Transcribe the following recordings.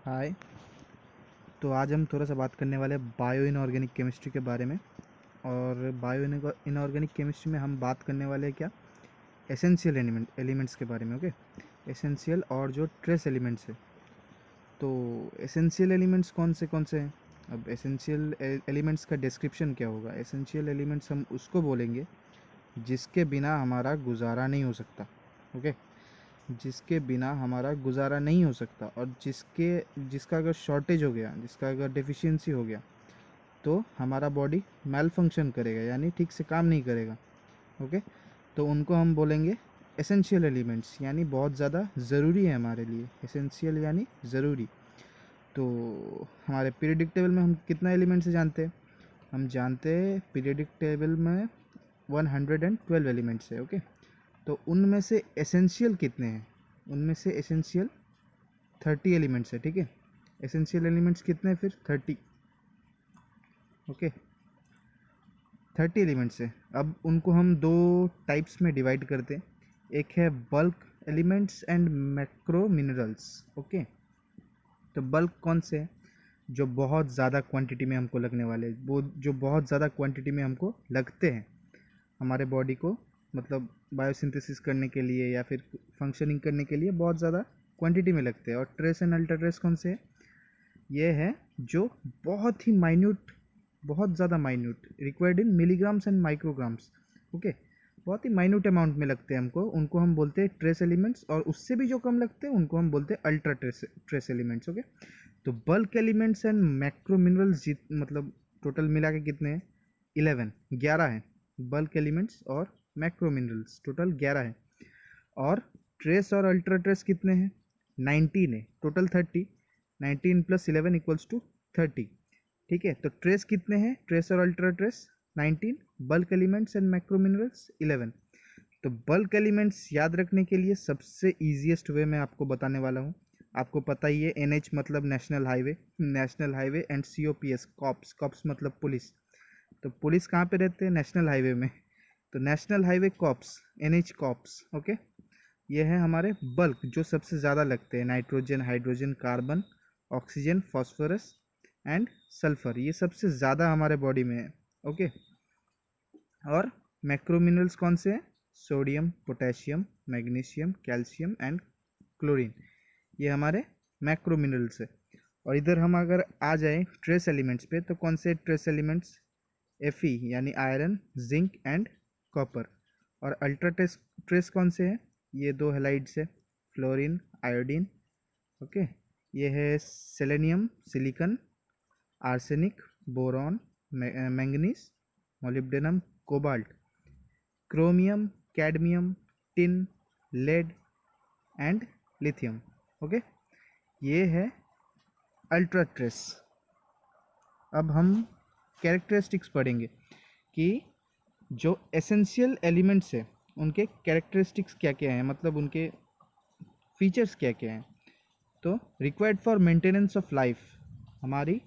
हाय। तो आज हम थोड़ा सा बात करने वाले हैं बायो इनऑर्गेनिक केमिस्ट्री के बारे में। और बायो इनऑर्गेनिक केमिस्ट्री में हम बात करने वाले हैं क्या, एसेंशियल एलिमेंट्स के बारे में। ओके, एसेंशियल और जो ट्रेस एलिमेंट्स है। तो एसेंशियल एलिमेंट्स कौन से हैं? अब एसेंशियल एलिमेंट्स का डिस्क्रिप्शन क्या होगा? एसेंशियल एलिमेंट्स हम उसको बोलेंगे जिसके बिना हमारा गुजारा नहीं हो सकता। ओके, जिसके बिना हमारा गुजारा नहीं हो सकता, और जिसका अगर शॉर्टेज हो गया, जिसका अगर डेफिशिएंसी हो गया, तो हमारा बॉडी मेल फंक्शन करेगा, यानी ठीक से काम नहीं करेगा। ओके, तो उनको हम बोलेंगे एसेंशियल एलिमेंट्स, यानी बहुत ज़्यादा ज़रूरी है हमारे लिए। एसेंशियल यानी ज़रूरी। तो हमारे पीरियडिक टेबल में हम कितना एलिमेंट्स जानते हैं? हम जानते हैं पीरियडिक टेबल में 112 एलिमेंट्स है। ओके, तो उनमें से एसेंशियल कितने हैं? उनमें से एसेंशियल 30 एलिमेंट्स है। ठीक है, एसेंशियल एलिमेंट्स कितने हैं फिर? 30। ओके, 30 एलिमेंट्स है। अब उनको हम दो टाइप्स में डिवाइड करते हैं। एक है bulk elements and macro minerals. Okay, तो बल्क कौन से हैं? जो बहुत ज़्यादा क्वांटिटी में हमको लगने वाले, वो जो बहुत ज़्यादा क्वांटिटी में हमको लगते हैं हमारे बॉडी को, मतलब बायोसिंथेसिस करने के लिए या फिर फंक्शनिंग करने के लिए बहुत ज़्यादा क्वांटिटी में लगते हैं। और ट्रेस एंड अल्ट्रा ट्रेस कौन से है? ये है जो बहुत ही माइन्यूट, बहुत ज़्यादा minute, required in milligrams and micrograms. Okay, बहुत ही माइन्यूट अमाउंट में लगते हैं हमको, उनको हम बोलते हैं ट्रेस एलिमेंट्स। और उससे भी जो कम लगते हैं उनको हम बोलते हैं अल्ट्रा ट्रेस एलिमेंट्स। ओके, तो bulk elements and macro minerals मतलब टोटल मिला के कितने हैं? 11 हैं। बल्क एलिमेंट्स और मैक्रो मिनरल्स टोटल 11 हैं। और ट्रेस और अल्ट्रा ट्रेस कितने हैं? 19 है। टोटल 30। 19 + 11 = 30। ठीक है, तो ट्रेस कितने हैं? ट्रेस और ultra trace 19, bulk elements and macro minerals 11। तो बल्क एलिमेंट्स याद रखने के लिए सबसे ईजिएस्ट वे मैं आपको बताने वाला हूँ। आपको पता ही है, NH मतलब national highway, national highway, and COPS cops, cops मतलब पुलिस। तो पुलिस कहाँ पे रहते हैं? नेशनल हाईवे में। तो national highway cops, NH cops. Okay, ये है हमारे बल्क, जो सबसे ज़्यादा लगते हैं। Nitrogen, hydrogen, carbon, oxygen, phosphorus and sulphur, ये सबसे ज़्यादा हमारे बॉडी में है। ओके, और मैक्रो मिनरल्स कौन से हैं? Sodium, potassium, magnesium, calcium and chlorine, ये हमारे मैक्रो मिनरल्स है। और इधर हम अगर आ जाए ट्रेस एलिमेंट्स पे, तो कौन से ट्रेस एलिमेंट्स? Fe यानी आयरन, जिंक एंड कॉपर। और अल्ट्रा ट्रेस कौन से हैं? ये दो हेलाइड्स है, फ्लोरीन, आयोडीन। ओके, ये है selenium, silicon, arsenic, boron, manganese, molybdenum, cobalt, chromium, cadmium, tin, lead and lithium. Okay, ये है अल्ट्रा ट्रेस। अब हम कैरेक्टरिस्टिक्स पढ़ेंगे कि जो एसेंशियल एलिमेंट्स है उनके कैरेक्टरिस्टिक्स क्या क्या हैं, मतलब उनके फीचर्स क्या क्या हैं। तो required for maintenance of life, हमारी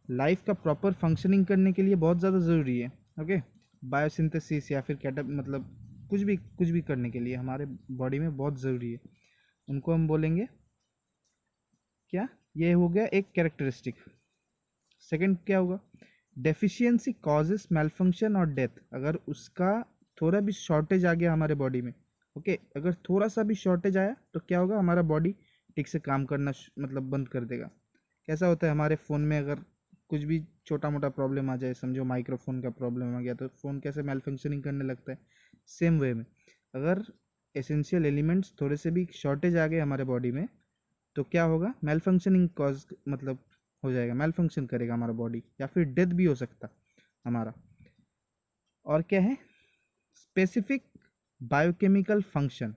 लाइफ का प्रॉपर फंक्शनिंग करने के लिए बहुत ज़्यादा ज़रूरी है। ओके, बायोसिंथेसिस या फिर मतलब कुछ भी करने के लिए हमारे बॉडी में बहुत ज़रूरी है। उनको हम बोलेंगे क्या? ये हो गया एक कैरेक्टरिस्टिक। सेकंड क्या होगा? डेफिशिएंसी कॉजेस मेलफंक्शन और डेथ। अगर उसका थोड़ा भी शॉर्टेज आ गया हमारे बॉडी में, ओके, अगर थोड़ा सा भी शॉर्टेज आया तो क्या होगा? हमारा बॉडी ठीक से काम करना मतलब बंद कर देगा। कैसा होता है हमारे फ़ोन में, अगर कुछ भी छोटा मोटा प्रॉब्लम आ जाए, समझो माइक्रोफोन का प्रॉब्लम आ गया, तो फ़ोन कैसे मेल फंक्शनिंग करने लगता है? सेम वे में अगर एसेंशियल एलिमेंट्स थोड़े से भी शॉर्टेज आ गए हमारे बॉडी में, तो क्या होगा? मेल फंक्शनिंग कॉज मतलब हो जाएगा, मेल फंक्शन करेगा हमारा बॉडी, या फिर डेथ भी हो सकता हमारा। और क्या है? स्पेसिफिक बायोकेमिकल फंक्शन,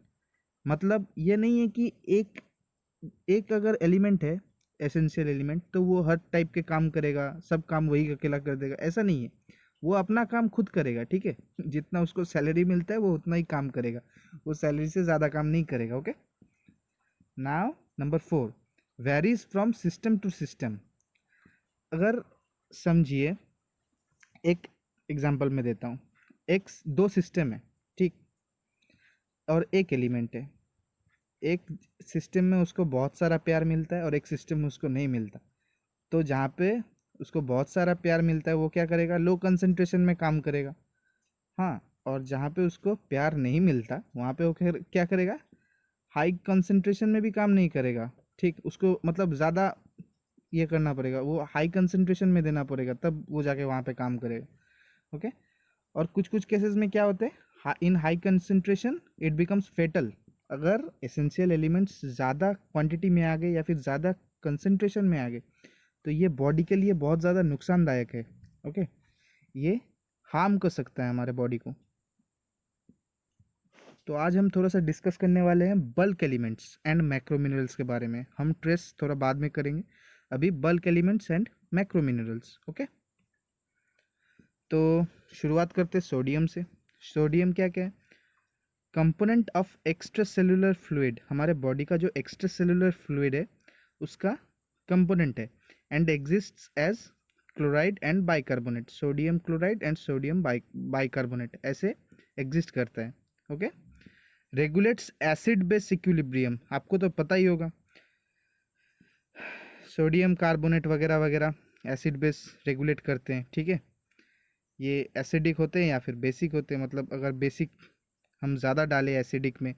मतलब ये नहीं है कि एक एक अगर एलिमेंट है एसेंशियल एलिमेंट, तो वो हर टाइप के काम करेगा, सब काम वही अकेला कर देगा, ऐसा नहीं है। वो अपना काम खुद करेगा। ठीक है, जितना उसको सैलरी मिलता है वो उतना ही काम करेगा, वो सैलरी से ज़्यादा काम नहीं करेगा। Okay, now number 4, varies from system to system. अगर समझिए, एक एग्जांपल मैं देता हूँ। दो सिस्टम है, ठीक, और एक एलिमेंट है। एक सिस्टम में उसको बहुत सारा प्यार मिलता है और एक सिस्टम में उसको नहीं मिलता। तो जहाँ पे उसको बहुत सारा प्यार मिलता है वो क्या करेगा, लो कंसंट्रेशन में काम करेगा। हाँ, और जहाँ पे उसको प्यार नहीं मिलता वहाँ पे वो क्या करेगा, हाई कंसंट्रेशन में भी काम नहीं करेगा। ठीक, उसको मतलब ज़्यादा ये करना पड़ेगा, वो हाई कंसंट्रेशन में देना पड़ेगा, तब वो जाके वहाँ पे काम करेगा। ओके। और कुछ कुछ केसेस में क्या होते हैं, in high concentration it becomes fatal. अगर एसेंशियल एलिमेंट्स ज़्यादा क्वांटिटी में आ गए या फिर ज़्यादा कंसंट्रेशन में आ गए तो ये बॉडी के लिए बहुत ज़्यादा नुकसानदायक है। ओके, ये हार्म कर सकता है हमारे बॉडी को। तो आज हम थोड़ा सा डिस्कस करने वाले हैं bulk elements and macro minerals के बारे में। हम ट्रेस थोड़ा बाद में करेंगे, अभी bulk elements and macro minerals. Okay, तो शुरुआत करते हैं सोडियम से। सोडियम क्या क्या है, component of extracellular fluid. हमारे बॉडी का जो एक्स्ट्रा सेलुलर फ्लूइड है उसका कंपोनेंट है, and exists as chloride and bicarbonate. Sodium chloride and sodium bicarbonate ऐसे एग्जिस्ट करता है। Okay, regulates acid base equilibrium, आपको तो पता ही होगा, सोडियम कार्बोनेट वगैरह वगैरह एसिड बेस रेगुलेट करते हैं। ठीक है, ये एसिडिक होते हैं या फिर बेसिक होते हैं, मतलब अगर बेसिक हम ज़्यादा डालें एसिडिक में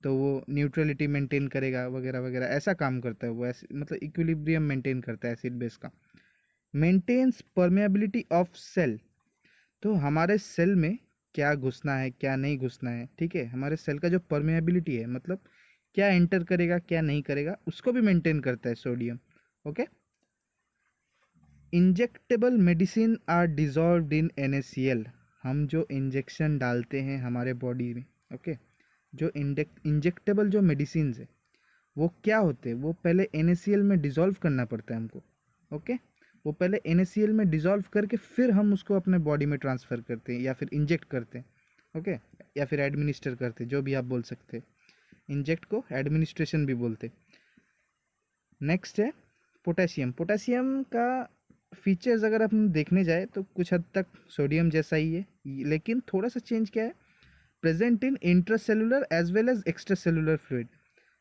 तो वो न्यूट्रलिटी मेंटेन करेगा वगैरह वगैरह, ऐसा काम करता है वो। मतलब इक्विलिब्रियम मेंटेन करता है एसिड बेस का। मेंटेन्स परमेबिलिटी ऑफ सेल, तो हमारे सेल में क्या घुसना है क्या नहीं घुसना है, ठीक है, हमारे सेल का जो परमेबिलिटी है, मतलब क्या एंटर करेगा क्या नहीं करेगा, उसको भी मेंटेन करता है sodium. Okay, injectable medicine are dissolved in NaCl। हम जो इंजेक्शन डालते हैं हमारे बॉडी में, ओके, जो इंजेक्टेबल जो मेडिसिन है वो क्या होते हैं, वो पहले NaCl में डिजॉल्व करना पड़ता है हमको। ओके, वो पहले NaCl में डिजॉल्व करके फिर हम उसको अपने बॉडी में ट्रांसफ़र करते हैं या फिर इंजेक्ट करते हैं। ओके, या फिर एडमिनिस्टर करते हैं, जो भी आप बोल सकते हैं। इंजेक्ट को एडमिनिस्ट्रेशन भी बोलते हैं। नेक्स्ट है पोटेशियम। पोटेशियम का फीचर्स अगर हम देखने जाए तो कुछ हद तक सोडियम जैसा ही है, लेकिन थोड़ा सा चेंज क्या है, present in intracellular as well as extracellular fluid.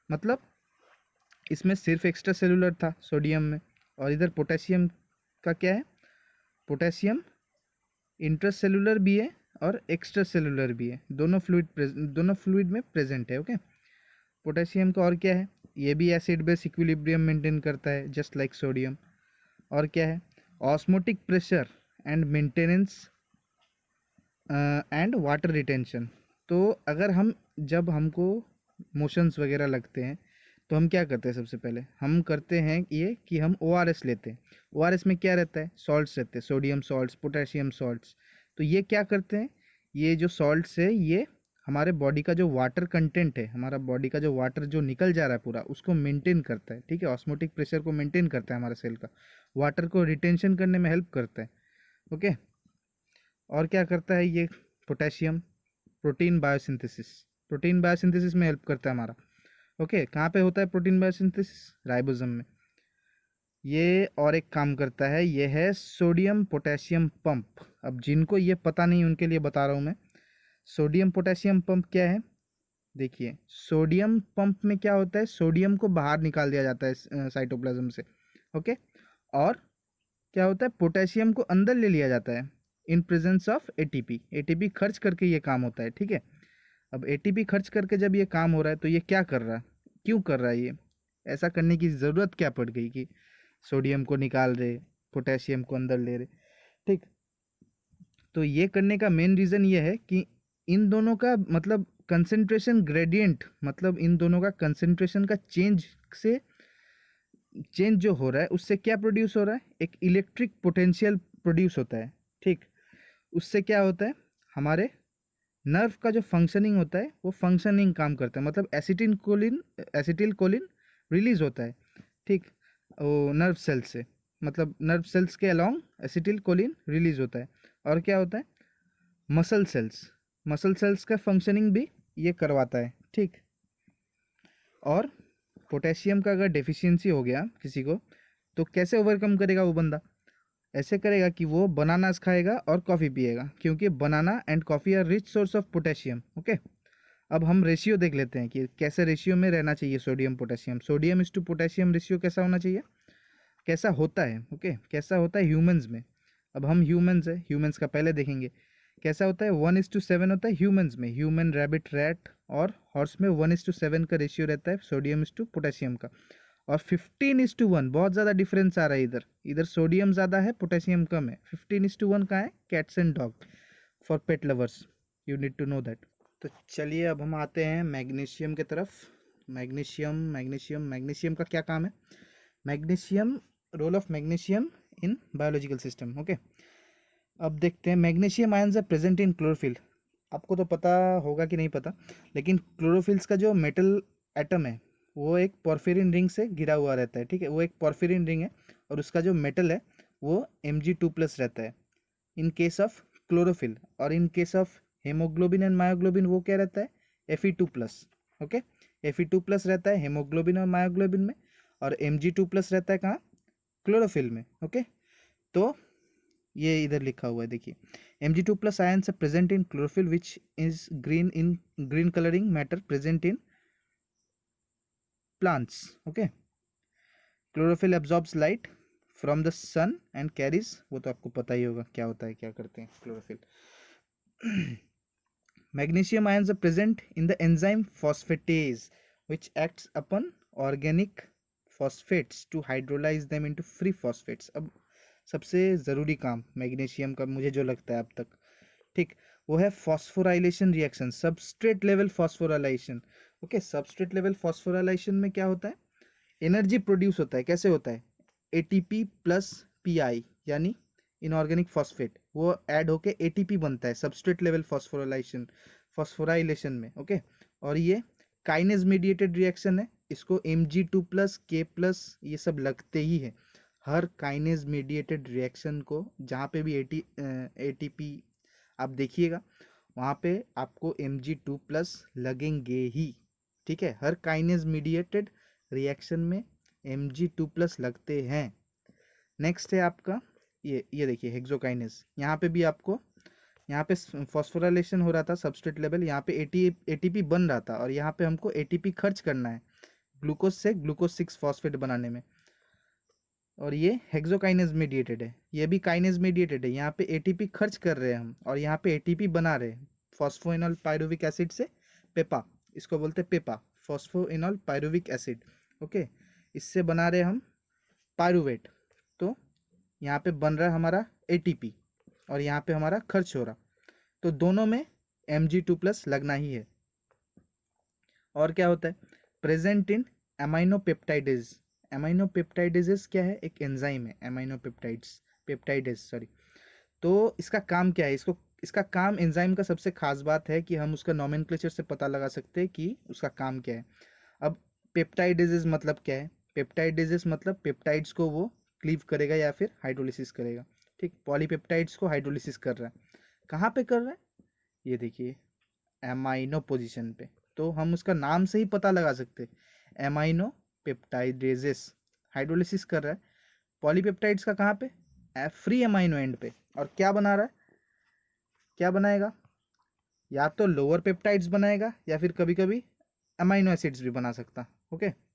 मतलब इसमें सिर्फ एक्स्ट्रा सेलुलर था सोडियम में, और इधर पोटेशियम का क्या है, पोटेशियम इंट्रासेलुलर भी है और एक्स्ट्रा सेलुलर भी है, दोनों फ्लूइड में प्रेजेंट है। ओके, पोटेशियम का और क्या है, ये भी एसिड बेस इक्विलिब्रियम मेंटेन करता है जस्ट लाइक सोडियम। और क्या है, osmotic pressure and maintenance and water retention. तो अगर हम जब हमको मोशंस वगैरह लगते हैं तो हम क्या करते हैं, सबसे पहले हम करते हैं ये कि हम ORS लेते हैं। ORS में क्या रहता है, सॉल्ट्स रहते हैं, सोडियम सॉल्ट्स, पोटेशियम सॉल्ट्स। तो ये क्या करते हैं, ये जो सॉल्ट्स है ये हमारे बॉडी का जो वाटर कंटेंट है, हमारा बॉडी का जो वाटर जो निकल जा रहा है पूरा, उसको मेंटेन करता है। ठीक है, ऑस्मोटिक प्रेशर को मेंटेन करता है हमारे सेल का, वाटर को रिटेंशन करने में हेल्प करता है। ओके, और क्या करता है ये potassium, protein biosynthesis, protein biosynthesis में हेल्प करता है हमारा। ओके, कहाँ पे होता है प्रोटीन बायोसिंथेसिस, राइबोसोम में। ये और एक काम करता है, ये है सोडियम पोटेशियम पंप। अब जिनको ये पता नहीं उनके लिए बता रहा हूँ मैं, सोडियम पोटेशियम पंप क्या है। देखिए, सोडियम पंप में क्या होता है, सोडियम को बाहर निकाल दिया जाता है साइटोप्लाज्म से। ओके, और क्या होता है, पोटेशियम को अंदर ले लिया जाता है in presence of ATP। ATP खर्च करके ये काम होता है। ठीक है, अब ATP खर्च करके जब ये काम हो रहा है तो ये क्या कर रहा है, क्यों कर रहा है, ये ऐसा करने की ज़रूरत क्या पड़ गई कि सोडियम को निकाल रहे पोटेशियम को अंदर ले रहे। ठीक, तो ये करने का मेन रीज़न ये है कि इन दोनों का मतलब कंसंट्रेशन ग्रेडियंट, मतलब इन दोनों का कंसंट्रेशन का चेंज जो हो रहा है उससे क्या प्रोड्यूस हो रहा है, एक इलेक्ट्रिक पोटेंशियल प्रोड्यूस होता है। ठीक, उससे क्या होता है, हमारे नर्व का जो फंक्शनिंग होता है वो फंक्शनिंग काम करता है, मतलब एसिटिल कोलिन रिलीज होता है। ठीक, वो नर्व सेल्स से, मतलब नर्व सेल्स के अलोंग एसिटिल कोलिन रिलीज होता है। और क्या होता है, मसल सेल्स का फंक्शनिंग भी ये करवाता है। ठीक, और पोटेशियम का अगर डेफिशिएंसी हो गया किसी को तो कैसे ओवरकम करेगा वो बंदा, ऐसे करेगा कि वो बनानास खाएगा और कॉफ़ी पिएगा, क्योंकि banana and coffee are rich source of potassium. Okay, अब हम रेशियो देख लेते हैं कि कैसे रेशियो में रहना चाहिए सोडियम पोटेशियम। सोडियम इस टू पोटेशियम रेशियो कैसा होना चाहिए, कैसा होता है, ओके कैसा होता है ह्यूमंस में। अब हम ह्यूमंस है, ह्यूमंस का पहले देखेंगे कैसा होता है। 1:7 होता है ह्यूमंस में, ह्यूमन, रैबिट, रैट और हॉर्स में 1:7 का रेशियो रहता है सोडियम इस टू पोटेशियम का। और 15:1, बहुत ज़्यादा डिफरेंस आ रहा है इधर, इधर सोडियम ज़्यादा है पोटेशियम कम है। 15:1 कहाँ है, cats and dog, for pet lovers, you need to know that. तो चलिए अब हम आते हैं मैग्नीशियम के तरफ। मैग्नीशियम मैग्नीशियम मैग्नीशियम का क्या काम है, magnesium, role of magnesium in biological system, okay. अब देखते हैं magnesium ions are present in chlorophyll. आपको तो पता होगा कि नहीं पता, लेकिन क्लोरोफिल्स का जो मेटल एटम है वो एक पॉर्फिरिन रिंग से घिरा हुआ रहता है, ठीक है, वो एक पॉर्फिरिन रिंग है और उसका जो मेटल है वो Mg2+ रहता है इन केस ऑफ क्लोरोफिल। और in case of haemoglobin and myoglobin वो क्या रहता है, Fe2+, ओके। Fe2+ रहता है हेमोग्लोबिन और मायोग्लोबिन में, और Mg2+ रहता है कहाँ, क्लोरोफिल में, ओके। तो ये इधर लिखा हुआ है देखिए, Mg2+ ions present in chlorophyll which is green colouring matter present in plants, okay. Chlorophyll absorbs light from the sun and carries, वो तो आपको पता ही होगा क्या होता है, क्या करते हैं chlorophyll. Magnesium ions are present in the enzyme phosphatase which acts upon organic phosphates to hydrolyze them into free phosphates। अब सबसे ज़रूरी काम मैग्नीशियम का मुझे जो लगता है अब तक, ठीक, वो है phosphorylation reaction, substrate level phosphorylation, okay. Substrate level phosphorylation में क्या होता है, एनर्जी प्रोड्यूस होता है, कैसे होता है, ATP प्लस PI यानी इनऑर्गेनिक फॉस्फेट, वो ऐड होके ATP बनता है सबस्ट्रेट लेवल फॉस्फोराइलेशन में, ओके। और ये काइनेज मीडिएटेड रिएक्शन है, इसको Mg2+, K+ ये सब लगते ही है। हर काइनेज मीडिएटेड रिएक्शन को जहाँ पे भी ATP आप देखिएगा वहाँ पे आपको Mg2+ लगेंगे ही, ठीक है। हर काइनेज मीडिएटेड रिएक्शन में Mg2+ लगते हैं। नेक्स्ट है आपका ये देखिए हेक्सोकाइनेज, यहाँ पे भी आपको, यहाँ पे फॉस्फोराइलेशन हो रहा था सबस्ट्रेट लेवल, यहाँ पे ATP बन रहा था और यहाँ पे हमको ATP खर्च करना है ग्लूकोज से ग्लूकोज 6 फॉस्फेट बनाने में। और ये हेक्सोकाइनेज मीडिएटेड है, ये भी काइनेज मीडिएटेड है, यहाँ पे ATP खर्च कर रहे हैं हम और यहाँ पे ATP बना रहे हैं फॉस्फोइनॉल पायरुविक एसिड से, पेपा, इसको बोलते हैं Peppa, phosphoenol pyruvic acid, okay. इससे बना रहे हम पायरुवेट। तो यहाँ पे बन रहा है हमारा ATP और यहाँ पे हमारा खर्च हो रहा, तो दोनों में Mg2+ लगना ही है। और क्या होता है, प्रेजेंट इन एमाइनोपेप्टाइडेज। एमाइनोपेप्टाइडेजेस क्या है, एक एंजाइम है पेप्टाइडेज सॉरी। तो इसका काम क्या है, इसका काम, एंजाइम का सबसे खास बात है कि हम उसका नॉमेनक्लेचर से पता लगा सकते हैं कि उसका काम क्या है। अब पेप्टाइडेजेस मतलब क्या है, पेप्टाइडेजेस मतलब पेप्टाइड्स को वो क्लीव करेगा या फिर हाइड्रोलिसिस करेगा, ठीक। पॉलीपेप्टाइड्स को हाइड्रोलिसिस कर रहा है, कहाँ पे कर रहा है, ये देखिए एमाइनो पोजीशन पे। तो हम उसका नाम से ही पता लगा सकते हैं, एमाइनो पेप्टाइडेजेस हाइड्रोलिसिस कर रहा है पॉलीपेप्टाइड्स का, कहाँ पे, फ्री एमाइनो एंड पे। और क्या बना रहा है, क्या बनाएगा, या तो लोअर पेप्टाइड्स बनाएगा या फिर कभी कभी अमाइनो एसिड्स भी बना सकता, ओके।